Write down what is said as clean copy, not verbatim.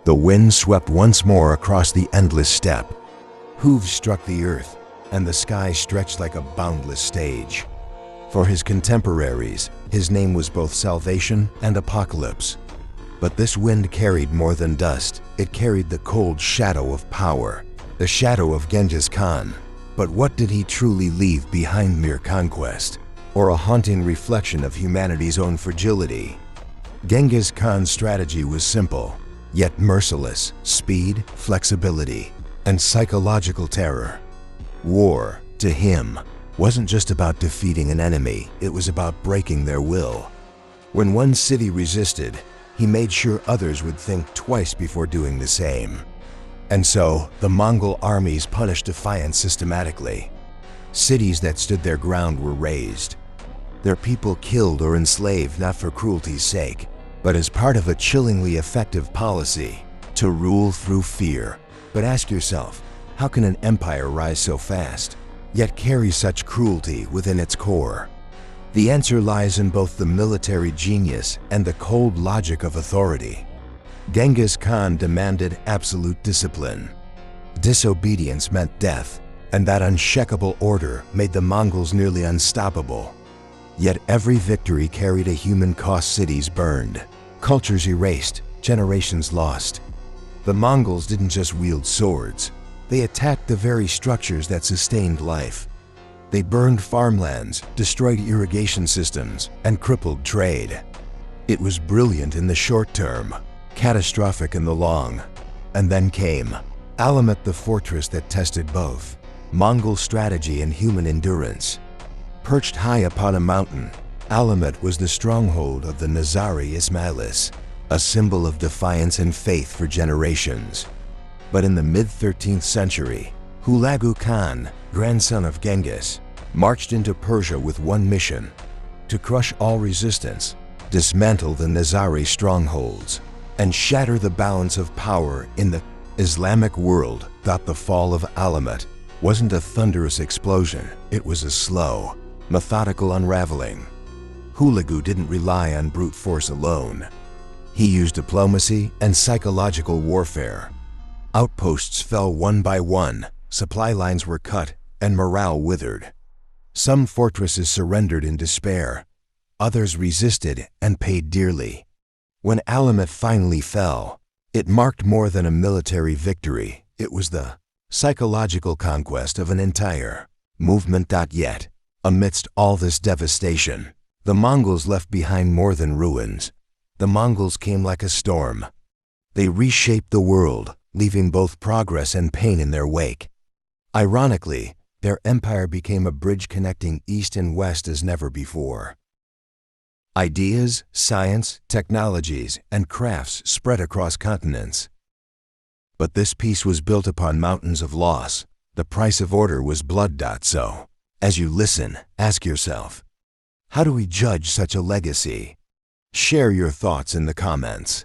The wind swept once more across the endless steppe. Hooves struck the earth, and the sky stretched like a boundless stage. For his contemporaries, his name was both salvation and apocalypse. But this wind carried more than dust. It carried the cold shadow of power, the shadow of Genghis Khan. But what did he truly leave behind? Mere conquest, or a haunting reflection of humanity's own fragility? Genghis Khan's strategy was simple, yet merciless: speed, flexibility, and psychological terror. War, to him, wasn't just about defeating an enemy, it was about breaking their will. When one city resisted, he made sure others would think twice before doing the same. And so, the Mongol armies punished defiance systematically. Cities that stood their ground were razed. Their people killed or enslaved not for cruelty's sake, but as part of a chillingly effective policy: to rule through fear. But ask yourself, how can an empire rise so fast, yet carry such cruelty within its core? The answer lies in both the military genius and the cold logic of authority. Genghis Khan demanded absolute discipline. Disobedience meant death, and that unshakable order made the Mongols nearly unstoppable. Yet every victory carried a human cost: cities burned, cultures erased, generations lost. The Mongols didn't just wield swords, they attacked the very structures that sustained life. They burned farmlands, destroyed irrigation systems, and crippled trade. It was brilliant in the short term, catastrophic in the long. And then came Alamut, the fortress that tested both Mongol strategy and human endurance. Perched high upon a mountain, Alamut was the stronghold of the Nizari Ismailis, a symbol of defiance and faith for generations. But in the mid-13th century, Hulagu Khan, grandson of Genghis, marched into Persia with one mission: to crush all resistance, dismantle the Nizari strongholds, and shatter the balance of power in the Islamic world. Thought the fall of Alamut wasn't a thunderous explosion, it was a slow, methodical unraveling. Hulagu didn't rely on brute force alone. He used diplomacy and psychological warfare. Outposts fell one by one, supply lines were cut, and morale withered. Some fortresses surrendered in despair. Others resisted and paid dearly. When Alamut finally fell, it marked more than a military victory. It was the psychological conquest of an entire movement. Yet, amidst all this devastation, the Mongols left behind more than ruins. The Mongols came like a storm. They reshaped the world, leaving both progress and pain in their wake. Ironically, their empire became a bridge connecting East and West as never before. Ideas, science, technologies, and crafts spread across continents. But this peace was built upon mountains of loss. The price of order was blood. So, as you listen, ask yourself, how do we judge such a legacy? Share your thoughts in the comments.